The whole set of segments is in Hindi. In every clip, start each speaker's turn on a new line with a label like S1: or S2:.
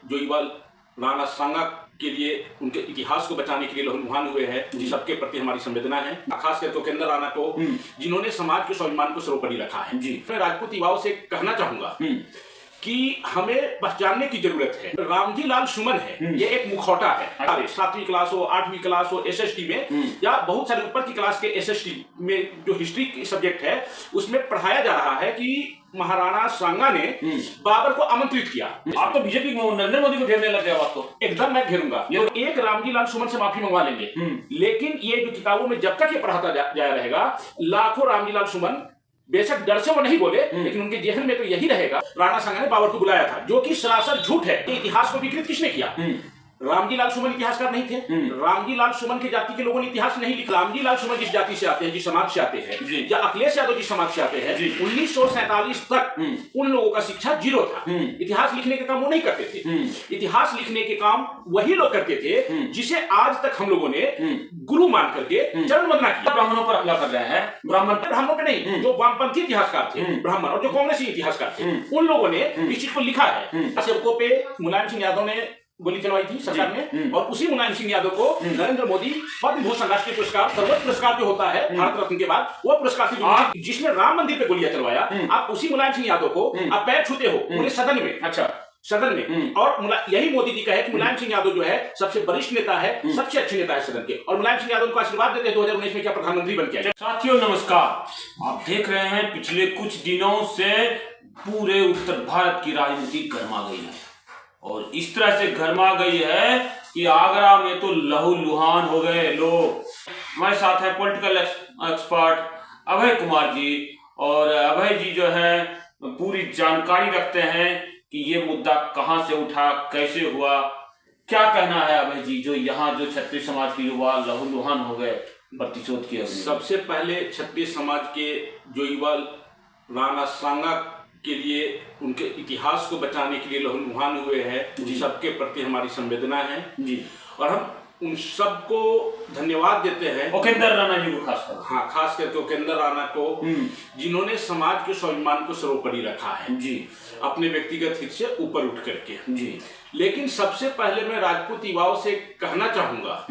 S1: जोईवाल राणा सांगा के लिए उनके इतिहास को बचाने के लिए लहूलुहान हुए हैं, जिस सबके प्रति हमारी संवेदना है। खास करके उपेंद्र राणा को, जिन्होंने समाज के स्वाभिमान को सर्वोपरि रखा है। मैं राजपूत युवाओं से कहना चाहूंगा कि हमें पहचानने की जरूरत है। रामजी लाल सुमन है, ये एक मुखौटा है। 7वीं क्लास हो, 8वीं क्लास हो, एसएसटी में या बहुत सारे ऊपर की क्लास के एसएसटी में जो हिस्ट्री की सब्जेक्ट है उसमें पढ़ाया जा रहा है कि महाराणा सांगा ने बाबर को आमंत्रित किया।
S2: आप तो बीजेपी नरेंद्र मोदी को घेरने लग गए। आप तो
S1: एकदम मैं घेरूंगा। ये एक रामजी लाल सुमन से माफी मंगवा लेंगे, लेकिन ये जो किताबों में जब तक ये पढ़ाता जाया रहेगा, लाखों रामजी लाल सुमन बेशक डर से वो नहीं बोले, लेकिन उनके जेहन में तो यही रहेगा। राणा सांगा ने बाबर को बुलाया था, जो कि सरासर झूठ है। इतिहास को विकृत किसने किया? रामजी लाल सुमन इतिहासकार नहीं थे। रामजी लाल सुमन की जाति के लोगों ने इतिहास नहीं लिखा। रामजी लाल सुमन जिस जाति से आते हैं, जिस समाज से आते हैं, या अखिलेश यादव जिस समाज से आते हैं, 1947 तक उन लोगों का शिक्षा 0 था। इतिहास लिखने के काम वो नहीं करते थे। इतिहास लिखने के काम वही लोग करते थे जिसे आज तक हम लोगों ने गुरु मान करके चरण वंदना किया।
S2: ब्राह्मणों पर हमला कर रहे हैं।
S1: ब्राह्मणों पे नहीं, जो वामपंथी इतिहासकार थे ब्राह्मण और जो कांग्रेसी इतिहासकार थे, उन लोगों ने इस चीज को लिखा है। सेवकों पे मुलायम सिंह यादव ने गोली चलवाई थी सरकार ने, और उसी मुलायम सिंह यादव को नरेंद्र मोदी पद्म भूषण राष्ट्रीय पुरस्कार, सर्वोच्च पुरस्कार जो होता है भारत रत्न के बाद, वो पुरस्कार से जिसने राम मंदिर पे गोलियां चलवाया, आप उसी मुलायम सिंह यादव को आप पैर छूते हो पूरे सदन में।
S2: अच्छा,
S1: सदन में। और यही मोदी जी का है कि मुलायम सिंह यादव जो है सबसे वरिष्ठ नेता है, सबसे अच्छे नेता है सदन के, और मुलायम सिंह यादव को आशीर्वाद देते हैं 2019 में क्या प्रधानमंत्री बन गया।
S2: साथियों नमस्कार, आप देख रहे हैं पिछले कुछ दिनों से पूरे उत्तर भारत की राजनीति गर्मा गई है, और इस तरह से गर्मा गई है कि आगरा में तो लहूलुहान हो गए लोग। हमारे साथ है पॉलिटिकल एक्सपर्ट अभय कुमार जी, और अभय जी जो है पूरी जानकारी रखते हैं कि ये मुद्दा कहां से उठा, कैसे हुआ, क्या कहना है अभय जी, जो यहाँ जो क्षत्रिय समाज के युवा लहूलुहान हो गए प्रतिशोध की।
S1: सबसे पहले क्षत्रिय समाज के जोईवाल राणा सांगा के लिए उनके इतिहास को बचाने के लिए लहूलुहान हुए हैं, जिस सबके प्रति हमारी संवेदना है जी, और हम उन सबको धन्यवाद देते हैं।
S2: उपेंद्र राणा जी को खासकर,
S1: हाँ, खास करके उपेंद्र राणा को, जिन्होंने समाज के स्वाभिमान को सर्वोपरि रखा है जी, अपने व्यक्तिगत हित से ऊपर उठ करके जी। लेकिन सबसे पहले मैं राजपूत युवाओं से कहना चाहूंगा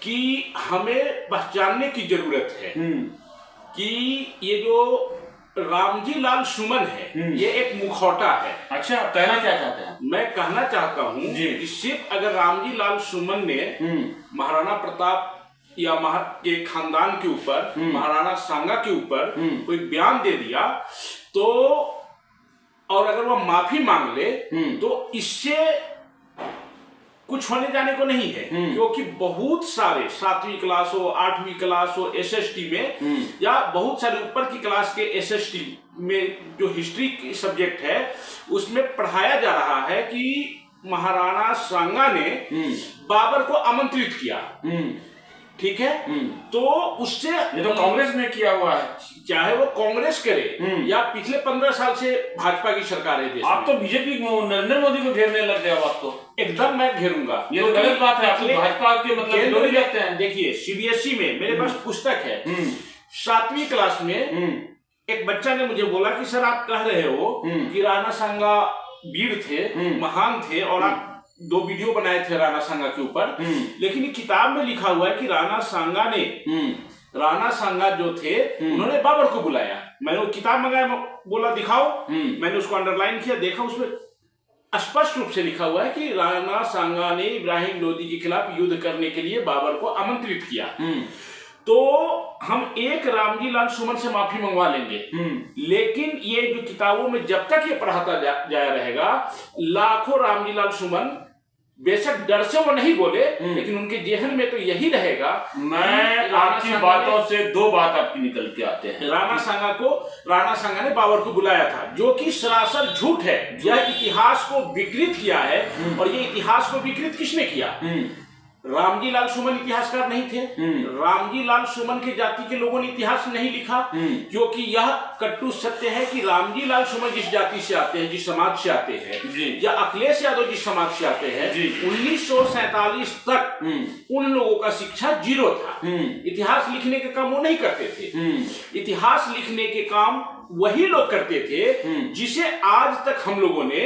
S1: कि हमें पहचानने की जरूरत है कि ये जो रामजी लाल सुमन है, ये एक मुखौटा है।
S2: अच्छा, कहना क्या चाहते हैं?
S1: मैं कहना चाहता हूँ कि सिर्फ अगर रामजी लाल सुमन ने महाराणा प्रताप या के खानदान के ऊपर, महाराणा सांगा के ऊपर कोई बयान दे दिया तो, और अगर वह माफी मांग ले तो इससे कुछ होने जाने को नहीं है, क्योंकि बहुत सारे 7वीं क्लास हो, 8वीं क्लास हो एसएसटी में, या बहुत सारे ऊपर की क्लास के एसएसटी में जो हिस्ट्री की सब्जेक्ट है उसमें पढ़ाया जा रहा है कि महाराणा सांगा ने बाबर को आमंत्रित किया। ठीक है, तो उससे
S2: ये तो कांग्रेस ने किया हुआ है,
S1: चाहे वो कांग्रेस करे या पिछले 15 साल से भाजपा की सरकार है।
S2: आप तो बीजेपी नरेंद्र मोदी को घेरने लग गए। आप तो
S1: एकदम मैं घेरूंगा।
S2: ये तो गलत बात है। आप तो भाजपा के मतलब विरोधी लगते हैं।
S1: देखिए, सीबीएसई में मेरे पास पुस्तक है, 7वीं क्लास में एक बच्चा ने मुझे बोला कि सर आप कह रहे हो कि राणा सांगा वीर थे, महान थे, और आप 2 वीडियो बनाए थे राणा सांगा के ऊपर, लेकिन ये किताब में लिखा हुआ है कि राणा सांगा जो थे उन्होंने बाबर को बुलाया। मैंने वो किताब मंगाया, बोला दिखाओ, मैंने उसको अंडरलाइन किया, देखा उसमें स्पष्ट रूप से लिखा हुआ है कि राणा सांगा ने इब्राहिम लोदी के खिलाफ युद्ध करने के लिए बाबर को आमंत्रित किया। तो हम एक रामजी लाल सुमन से माफी मंगवा लेंगे, लेकिन ये जो किताबों में जब तक ये पढ़ाता जाया रहेगा, लाखों रामजी लाल सुमन बेशक डर से वो नहीं बोले, लेकिन उनके जेहन में तो यही रहेगा।
S2: मैं आपकी बातों से 2 बात आपकी निकल के आते हैं।
S1: राणा सांगा ने बाबर को बुलाया था, जो कि सरासर झूठ है। यह इतिहास को विकृत किया है, और ये इतिहास को विकृत किसने किया? रामजी लाल सुमन इतिहासकार नहीं थे। रामजी लाल सुमन की जाति के लोगों ने इतिहास नहीं लिखा, क्योंकि यह कट्टू सत्य है कि रामजी लाल सुमन जिस जाति से आते हैं, जिस समाज से आते हैं, या अखिलेश यादव जिस समाज से आते हैं, 1947 तक उन लोगों का शिक्षा 0 था। इतिहास लिखने के काम वो नहीं करते थे। इतिहास लिखने के काम वही लोग करते थे जिसे आज तक हम लोगों ने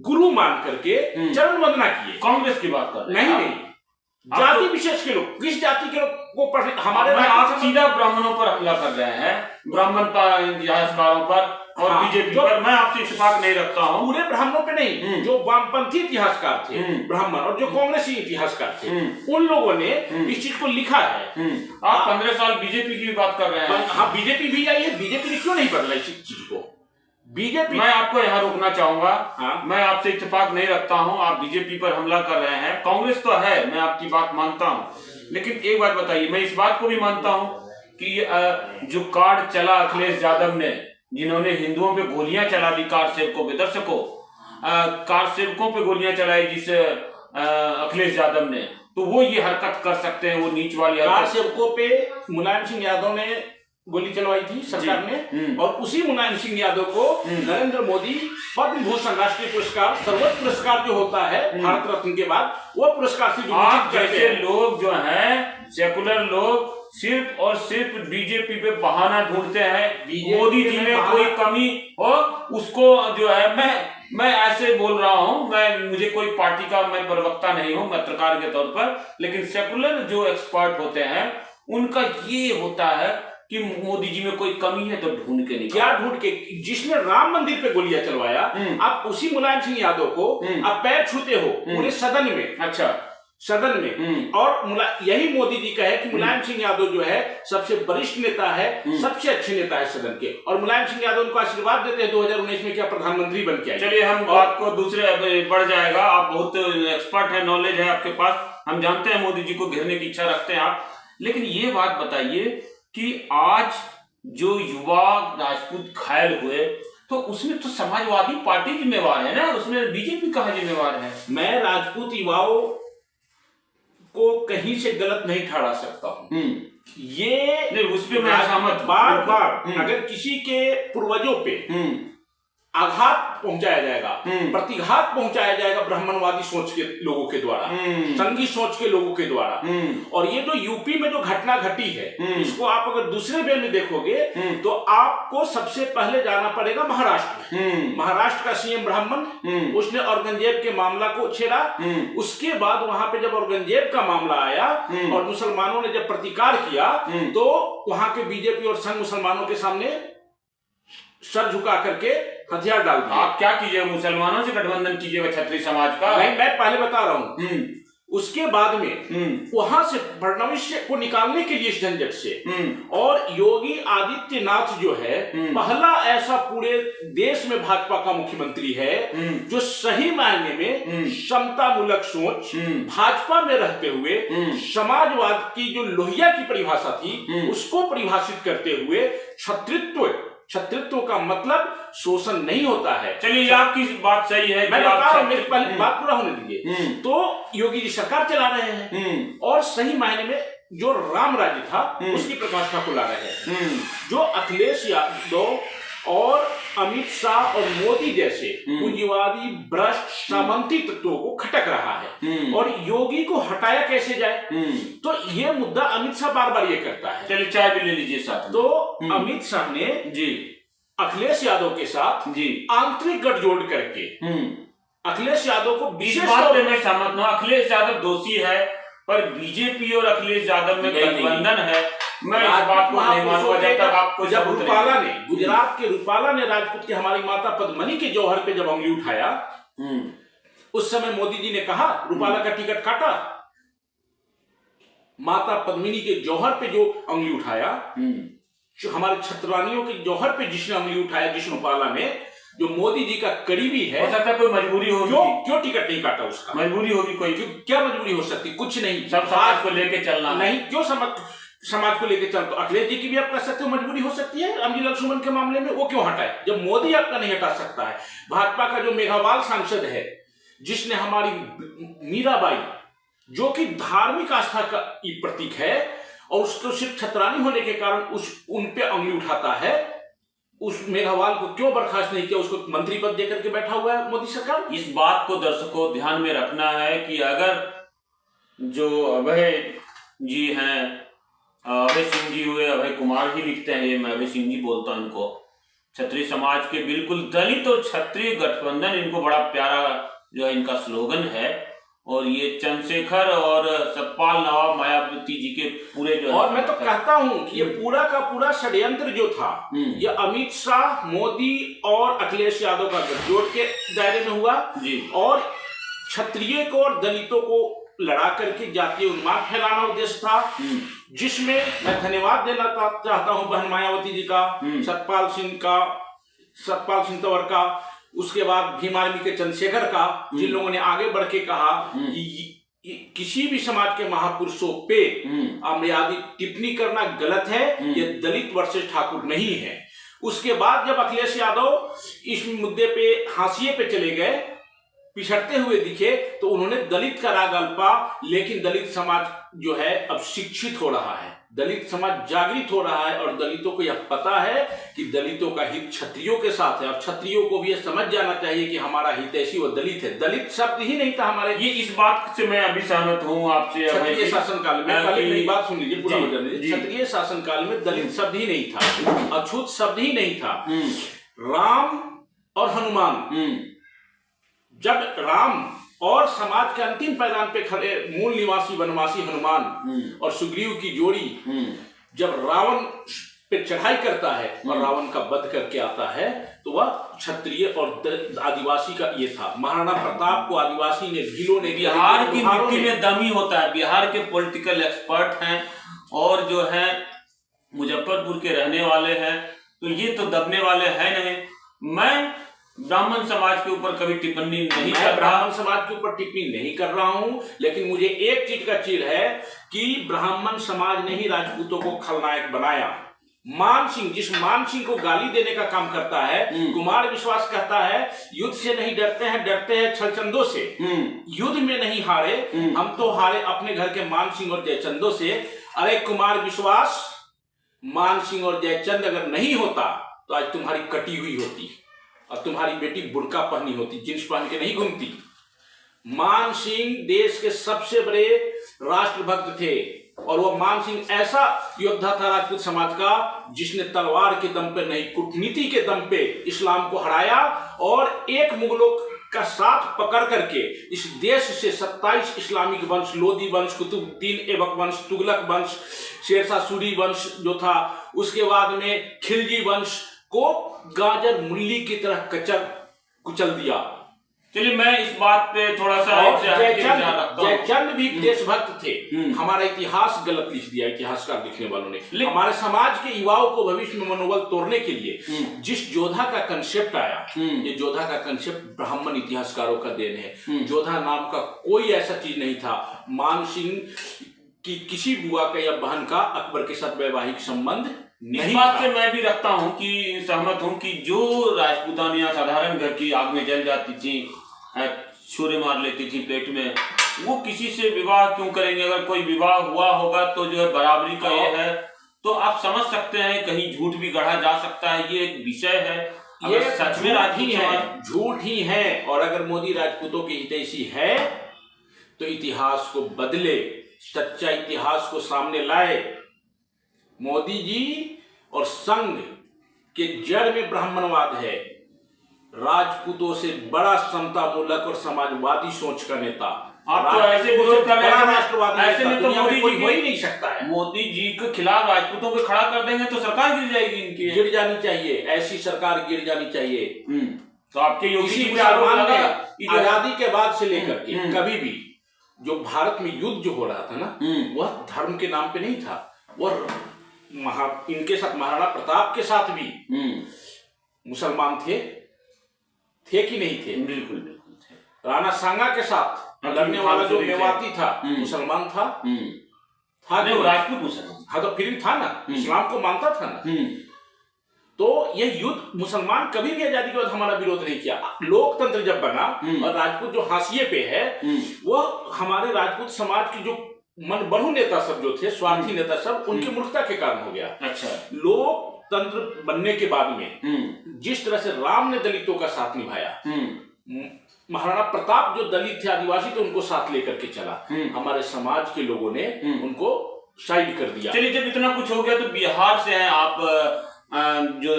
S1: गुरु मान करके चरण वंदना किए।
S2: कांग्रेस की बात कर
S1: नहीं नहीं, जाति विशेष के लोग, किस जाति के लोग को पढ़े हमारे
S2: आप सीधा ब्राह्मणों पर हमला कर रहे हैं, ब्राह्मण पर, इतिहासकारों पर और बीजेपी पर। मैं आपसे इत्तेफाक नहीं रखता हूँ।
S1: पूरे ब्राह्मणों पे नहीं, जो वामपंथी इतिहासकार थे ब्राह्मण और जो कांग्रेसी इतिहासकार थे, उन लोगों ने इस चीज को लिखा है।
S2: आप 15 साल बीजेपी की भी बात कर रहे हैं।
S1: हाँ, बीजेपी भी आई है, बीजेपी ने क्यों नहीं बदला इस चीज को? बीजेपी,
S2: मैं आपको यहाँ रोकना चाहूंगा। मैं आपसे इत्तेफाक नहीं रखता हूँ, आप बीजेपी पर हमला कर रहे हैं। कांग्रेस तो है, मैं आपकी बात मानता हूँ, लेकिन एक बात बताइए, मैं इस बात को भी मानता हूँ कि जो कार्ड चला अखिलेश यादव ने, जिन्होंने हिंदुओं पे गोलियां चला दी, कार सेवकों पे, दर्शकों, कार सेवकों पे गोलियां चलाई जिस अखिलेश यादव ने, तो वो ये हरकत कर सकते हैं, वो नीच वाली
S1: कार सेवकों पे मुलायम सिंह यादव ने गोली चलवाई थी सरकार ने, और उसी मुलायम सिंह यादव को नरेंद्र मोदी पद्म भूषण राष्ट्रीय पुरस्कार, सर्वोच्च पुरस्कार जो होता है भारत रत्न के बाद, वो पुरस्कार से
S2: आप जैसे लोग जो हैं, सेकुलर लोग, सिर्फ और सिर्फ बीजेपी पे बहाना ढूंढते हैं। मोदी जी में कोई कमी हो उसको जो है, मैं ऐसे बोल रहा हूं, मुझे कोई पार्टी का मैं प्रवक्ता नहीं हूं पत्रकार के तौर पर, लेकिन सेकुलर जो एक्सपर्ट होते हैं उनका ये होता है कि मोदी जी में कोई कमी है तो ढूंढ के नहीं।
S1: क्या ढूंढ के? जिसने राम मंदिर पे गोलियां चलवाया, आप उसी मुलायम सिंह यादव को आप पैर छूते हो पूरे सदन में।
S2: अच्छा,
S1: सदन में, और यही मोदी जी का है कि मुलायम सिंह यादव जो है सबसे वरिष्ठ नेता है, सबसे अच्छे नेता है सदन के, और मुलायम सिंह यादव उनको आशीर्वाद देते हैं 2019 में क्या प्रधानमंत्री बन के आए।
S2: चलिए, हम बात को दूसरे बढ़ जाएगा। आप बहुत एक्सपर्ट है, नॉलेज है आपके पास, हम जानते हैं मोदी जी को घेरने की इच्छा रखते हैं आप, लेकिन ये बात बताइए कि आज जो युवा राजपूत घायल हुए, तो उसमें तो समाजवादी पार्टी जिम्मेवार है ना, उसमें बीजेपी कहाँ जिम्मेवार है?
S1: मैं राजपूत युवाओं को कहीं से गलत नहीं ठहरा सकता हूँ। ये
S2: नहीं, उस पे मैं सहमत हूं।
S1: बार बार अगर किसी के पूर्वजों पे आघात पहुंचाया जाएगा, प्रतिघात पहुंचाया जाएगा ब्राह्मणवादी सोच के लोगों के द्वारा, संघी सोच के लोगों के द्वारा, और ये जो यूपी में जो घटना घटी है, इसको आप अगर दूसरे वे में देखोगे तो आपको सबसे पहले जाना पड़ेगा महाराष्ट्र में। महाराष्ट्र का सीएम ब्राह्मण, उसने औरंगजेब के मामला को छेड़ा, उसके बाद वहां पे जब औरंगजेब का मामला आया और मुसलमानों ने जब प्रतिकार किया, तो वहां के बीजेपी और संघ मुसलमानों के सामने सर झुका करके हथियार डाल दिया।
S2: आप क्या कीजिएगा, मुसलमानों से गठबंधन कीजिएगा क्षत्रिय समाज का?
S1: नहीं, मैं पहले बता रहा हूं। उसके बाद में वहां से फडणवीस को निकालने के लिए इस झंझट से, और योगी आदित्यनाथ जो है पहला ऐसा पूरे देश में भाजपा का मुख्यमंत्री है जो सही मायने में समतामूलक सोच, भाजपा में रहते हुए समाजवाद की जो लोहिया की परिभाषा थी उसको परिभाषित करते हुए क्षत्रित्व का मतलब शोषण नहीं होता है।
S2: चलिए, आपकी बात सही है,
S1: मैं बता रहा हूं, मेरी पहले बात पूरा होने दीजिए। तो योगी जी सरकार चला रहे हैं और सही मायने में जो राम राज्य था उसकी प्रकाष्ठा को ला रहे हैं। जो अखिलेश यादव और अमित शाह और मोदी जैसे पूंजीवादी भ्रष्ट सामंती तत्वों को खटक रहा है, और योगी को हटाया कैसे जाए, तो ये मुद्दा अमित शाह बार बार ये करता है।
S2: चलिए, चाय भी ले लीजिए साथ।
S1: तो अमित शाह ने
S2: जी
S1: अखिलेश यादव के साथ
S2: जी
S1: आंतरिक गठजोड़ करके अखिलेश यादव को
S2: इस बात पे मैं सहमत हूं, अखिलेश यादव दोषी है, पर बीजेपी और अखिलेश यादव में गठबंधन है। मैं इस बात को नहीं मानूंगा जब तक आपको
S1: जब रूपाला ने, गुजरात के रूपाला ने राजपूत की हमारी माता पद्मनी के जौहर पे जब उंगली उठाया, उस समय मोदी जी ने कहा रूपाला का टिकट काटा। माता पद्मिनी के जौहर पे जो उंगली उठाया, हमारे छत्रवानियों के जौहर पे जिसने उंगली उठाया, जिस रूपाला में, जो मोदी जी का करीबी है,
S2: हो सकता है कोई मजबूरी होगी।
S1: क्यों टिकट नहीं काटा उसका?
S2: मजबूरी होगी कोई?
S1: क्या मजबूरी हो सकती? कुछ नहीं,
S2: सब समाज को लेके चलना
S1: नहीं। क्यों समाज को लेके चल? तो अखिलेश जी की भी आप कह सकते हो मजबूरी हो सकती है रामजी लाल सुमन के मामले में, वो क्यों हटाए जब मोदी आपका नहीं हटा सकता है? भाजपा का जो मेघावाल सांसद है, जिसने हमारी मीराबाई, जो कि धार्मिक आस्था का प्रतीक है, और उसको सिर्फ छतरानी होने के कारण उन पे उंगली उठाता है, उस मेघावाल को क्यों बर्खास्त नहीं किया? उसको मंत्री पद देकर के बैठा हुआ है मोदी सरकार।
S2: इस बात को दर्शकों ध्यान में रखना है कि अगर जो अभय जी हैं, अभय सिंह जी हुए, अभय कुमार ही लिखते हैं, ये मैं अभय सिंह जी बोलता हूं इनको, क्षत्रिय समाज के बिल्कुल दलित और क्षत्रिय गठबंधन, इनको बड़ा प्यारा जो है इनका स्लोगन है। और ये चंद्रशेखर और सतपाल नवाब मायावती जी के पूरे जो,
S1: और मैं तो कहता हूं कि ये पूरा का पूरा षड्यंत्र जो था, ये अमित शाह, मोदी और अखिलेश यादव का गठजोड़ के दायरे में हुआ
S2: जी।
S1: और क्षत्रिय को और दलितों को लड़ा करके जातीय उन्माद फैलाना उद्देश्य था, जिसमें मैं धन्यवाद देना चाहता हूं बहन मायावती जी का, सतपाल सिंह तंवर का, उसके बाद भीम आर्मी के चंद्रशेखर का, जिन लोगों ने आगे बढ़ के कहा कि किसी भी समाज के महापुरुषों पे अमर्यादित टिप्पणी करना गलत है, ये दलित वर्सेस ठाकुर नहीं है। उसके बाद जब अखिलेश यादव इस मुद्दे पे हाशिए पे चले गए, पिछड़ते हुए दिखे, तो उन्होंने दलित का राग अल्पा, लेकिन दलित समाज जो है अब शिक्षित हो रहा है, दलित समाज जागृत हो रहा है और दलितों को यह पता है कि दलितों का हित क्षत्रियों के साथ है और क्षत्रियों को भी यह समझ जाना चाहिए कि हमारा हितैषी वो दलित है। दलित शब्द ही नहीं था हमारे,
S2: ये इस बात से मैं अभी सहमत हूँ आपसे।
S1: क्षत्रिय शासनकाल में, पहले मेरी बात सुन लीजिए, पूरा हो जाने दीजिए। क्षत्रिय शासनकाल में दलित शब्द ही नहीं था, अछूत शब्द ही नहीं था। राम और हनुमान, जब राम और समाज के अंतिम पैदान पे खड़े मूल निवासी वनवासी हनुमान और सुग्रीव की जोड़ी जब रावण पे चढ़ाई करता है और रावण का वध करके आता है, तो वह क्षत्रिय और आदिवासी का ये था। महाराणा प्रताप को आदिवासी ने, भीलों ने,
S2: बिहार की मिट्टी में दम ही होता है। बिहार के पॉलिटिकल एक्सपर्ट हैं और जो है मुजफ्फरपुर के रहने वाले हैं, तो ये तो दबने वाले हैं नहीं। मैं ब्राह्मण समाज के ऊपर कभी टिप्पणी नहीं कर रहा,
S1: ब्राह्मण समाज के ऊपर टिप्पणी नहीं कर रहा हूं, लेकिन मुझे एक चीज का चिढ़ है कि ब्राह्मण समाज ने ही राजपूतों को खलनायक बनाया। मान सिंह, जिस मान सिंह को गाली देने का काम करता है, कुमार विश्वास कहता है युद्ध से नहीं डरते हैं, डरते हैं छलचंदों से। युद्ध में नहीं हारे, हम तो हारे अपने घर के मान सिंह और जयचंदों से। अरे कुमार विश्वास, मान सिंह और जयचंद अगर नहीं होता तो आज तुम्हारी कटी हुई होती और तुम्हारी बेटी बुर्का पहनी होती, जींस पहन के नहीं घूमती। मान सिंह देश के सबसे बड़े राष्ट्रभक्त थे और वो मान सिंह ऐसा योद्धा था राजपूत समाज का, जिसने तलवार के दम पे नहीं, कूटनीति के दम पे इस्लाम को हराया और एक मुगलों का साथ पकड़ करके इस देश से 27 इस्लामिक वंश, लोदी वंश, कुतुबुद्दीन ऐबक वंश, तुगलक वंश, शेरशाह सूरी वंश जो था, उसके बाद में खिलजी वंश को गाजर मुल्ली की तरह कुचल दिया।
S2: चलिए मैं इस बात पे थोड़ा सा
S1: जयचंद भी देशभक्त थे। हमारा इतिहास गलत लिख दिया इतिहासकार लिखने वालों ने। हमारे समाज के युवाओं को भविष्य में मनोबल तोड़ने के लिए जिस जोधा का कंसेप्ट आया, ये जोधा का कंसेप्ट ब्राह्मण इतिहासकारों का देन है। जोधा नाम का कोई ऐसा चीज नहीं था। मान सिंह की किसी बुआ का या बहन का अकबर के साथ वैवाहिक संबंध
S2: इस बात से मैं भी रखता हूँ कि सहमत हूँ कि जो राजपूतानियां साधारण घर की आग में जल जाती थी, छोरे मार लेती थी पेट में, वो किसी से विवाह क्यों करेंगे? अगर कोई विवाह हुआ होगा तो जो है बराबरी का ये है, तो आप समझ सकते हैं कहीं झूठ भी गढ़ा जा सकता है। ये एक विषय है,
S1: ये सच में राजपूत है, झूठ ही है। और अगर मोदी राजपूतों की हितैषी है तो इतिहास को बदले, सच्चा इतिहास को सामने लाए। मोदी जी और संघ के जड़ में ब्राह्मणवाद है। राजपूतों से बड़ा समता मूलक और समाजवादी सोच का नेता
S2: आप तो ऐसे विरोध कर रहे हैं,
S1: राष्ट्रवादी
S2: ऐसे में तो मोदी जी
S1: हो ही नहीं सकता है।
S2: मोदी जी के खिलाफ राजपूतों को खड़ा कर देंगे तो सरकार गिर जाएगी इनकी।
S1: गिर जानी चाहिए, ऐसी सरकार गिर जानी चाहिए।
S2: तो आपके योगी जी
S1: आजादी के बाद से लेकर के कभी भी जो भारत में युद्ध जो हो रहा था ना, वह धर्म के नाम पे नहीं था। वह इनके साथ महाराणा प्रताप के साथ भी मुसलमान थे कि नहीं थे?
S2: बिल्कुल बिल्कुल थे।
S1: राणा सांगा के साथ लड़ने वाला जो मेवाती था मुसलमान था
S2: नहीं, राजपूत मुसलमान।
S1: हाँ, तो फिर था ना, इस्लाम को मानता था ना। तो यह युद्ध मुसलमान कभी भी आजादी के बाद हमारा विरोध नहीं किया। लोकतंत्र जब बना और राजपूत जो हाशिए पे है, वह हमारे राजपूत समाज की जो मन बढ़ू नेता सब जो थे, स्वार्थी नेता सब, उनकी मूर्खता के कारण हो गया।
S2: अच्छा,
S1: लोकतंत्र बनने के बाद में जिस तरह से राम ने दलितों का साथ निभाया, महाराणा प्रताप जो दलित थे, आदिवासी थे, उनको साथ लेकर के चला। हमारे समाज के लोगों ने उनको साइड कर दिया।
S2: चलिए, जब इतना कुछ हो गया तो बिहार से हैं आप, जो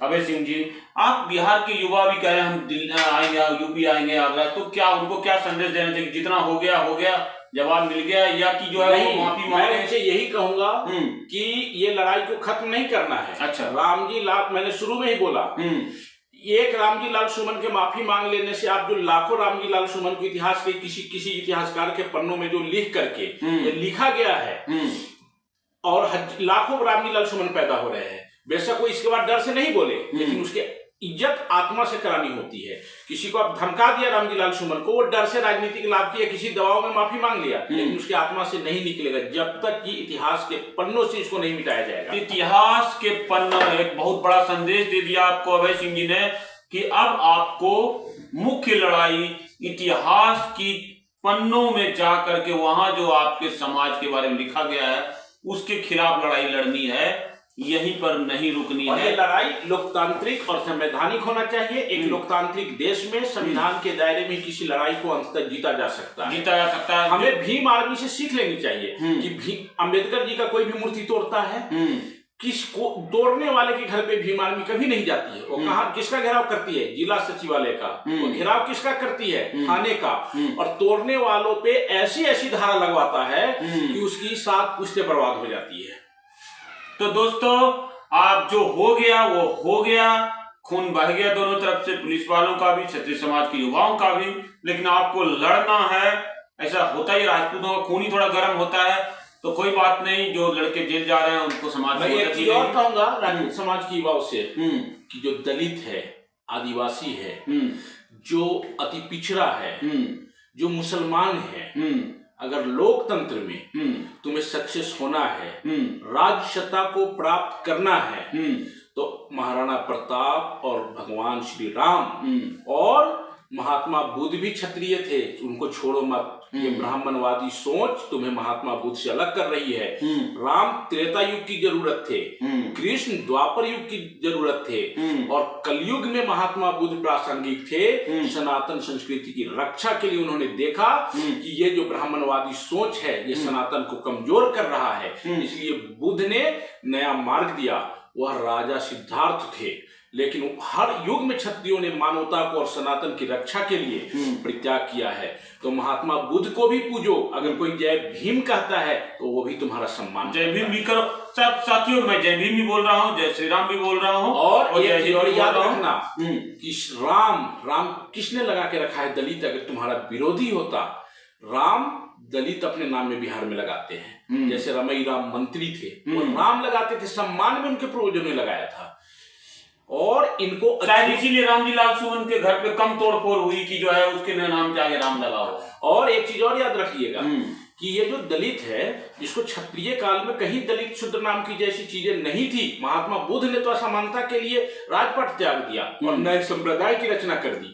S2: अभय सिंह जी, आप बिहार के युवा भी कह रहे हैं हम दिल्ली आएंगे, यूपी आएंगे, आगरा, तो क्या उनको क्या संदेश देना चाहिए? जितना हो गया, जवाब मिल गया, या कि जो है वो माफी
S1: मैं
S2: मांगे?
S1: उनसे यही कहूंगा कि ये लड़ाई को खत्म नहीं करना है।
S2: अच्छा,
S1: रामजी लाल, मैंने शुरू में ही बोला, एक रामजी लाल सुमन के माफी मांग लेने से आप जो लाखों रामजी लाल सुमन को इतिहास के किसी इतिहासकार के पन्नों में जो लिख करके ये लिखा गया है, और लाखों रामजी लाल सुमन पैदा हो रहे हैं, बेशक वो इसके बाद डर से नहीं बोले, लेकिन उसके इज्जत आत्मा से करानी होती है। किसी को आप धमका दिया रामजी लाल सुमन को, वो डर से राजनीतिक लाभ किया, किसी दबाव में माफी मांग लिया, लेकिन उसकी आत्मा से नहीं निकलेगा जब तक कि इतिहास के पन्नों से इसको नहीं मिटाया जाएगा।
S2: इतिहास के पन्नों में एक बहुत बड़ा संदेश दे दिया आपको अभय सिंह जी ने कि अब आपको मुख्य लड़ाई इतिहास की पन्नों में जा करके वहां जो आपके समाज के बारे में लिखा गया है उसके खिलाफ लड़ाई लड़नी है, यहीं पर नहीं रुकनी है।
S1: ये लड़ाई लोकतांत्रिक और संवैधानिक होना चाहिए। एक लोकतांत्रिक देश में संविधान के दायरे में किसी लड़ाई को अंततः जीता जा सकता है। हमें भीम आर्मी से सीख लेनी चाहिए कि अम्बेडकर जी का कोई भी मूर्ति तोड़ता है, किसको तोड़ने वाले के घर पे भीम आर्मी कभी नहीं जाती है। वो कहाँ किसका घेराव करती है? जिला सचिवालय का। वो घेराव किसका करती है? थाने का। और तोड़ने वालों पे ऐसी ऐसी धारा लगवाता है कि उसकी 7 पुश्तें बर्बाद हो जाती है।
S2: तो दोस्तों, आप जो हो गया वो हो गया, खून बह गया दोनों तरफ से, पुलिस वालों का भी, क्षत्रिय समाज के युवाओं का भी, लेकिन आपको लड़ना है। ऐसा होता ही, राजपूतों का खून ही थोड़ा गर्म होता है, तो कोई बात नहीं, जो लड़के जेल जा रहे हैं उनको समाज में
S1: एक चीज और कहूंगा राजपूत समाज की युवाओं से कि जो दलित है, आदिवासी है, जो अति पिछड़ा है, जो मुसलमान है, अगर लोकतंत्र में तुम्हें सक्सेस होना है, राज्य सत्ता को प्राप्त करना है, तो महाराणा प्रताप और भगवान श्री राम और महात्मा बुद्ध भी क्षत्रिय थे, उनको छोड़ो मत। ये ब्राह्मणवादी सोच तुम्हें महात्मा बुद्ध से अलग कर रही है। राम त्रेता युग की जरूरत थे, कृष्ण द्वापर युग की जरूरत थे, और कलयुग में महात्मा बुद्ध प्रासंगिक थे। सनातन संस्कृति की रक्षा के लिए उन्होंने देखा कि ये जो ब्राह्मणवादी सोच है ये सनातन को कमजोर कर रहा है, इसलिए बुद्ध ने नया मार्ग दिया। वह राजा सिद्धार्थ थे, लेकिन हर युग में क्षत्रियों ने मानवता को और सनातन की रक्षा के लिए परित्याग किया है। तो महात्मा बुद्ध को भी पूजो। अगर कोई जय भीम कहता है तो वो भी तुम्हारा सम्मान।
S2: जय भीम भी करो। सब साथियों, मैं जय भीम भी बोल रहा हूँ, जय श्री राम भी बोल रहा हूँ,
S1: और याद रखना कि राम किसने लगा के रखा है? दलित। अगर तुम्हारा विरोधी होता, राम दलित अपने नाम में बिहार में लगाते हैं, जैसे रमई राम मंत्री थे, वो राम लगाते थे, सम्मान में उनके पूर्वजों ने लगाया था। और इनको
S2: इसीलिए रामजी लाल सुमन के घर पे कम तोड़फोड़ हुई कि जो है उसके नाम के आगे राम लगा हुआ।
S1: और एक चीज और याद रखिएगा कि ये जो दलित है, जिसको क्षत्रिय काल में कहीं दलित शूद्र नाम की जैसी चीजें नहीं थी, महात्मा बुद्ध ने तो असमानता के लिए राजपाट त्याग दिया और नए संप्रदाय की रचना कर दी।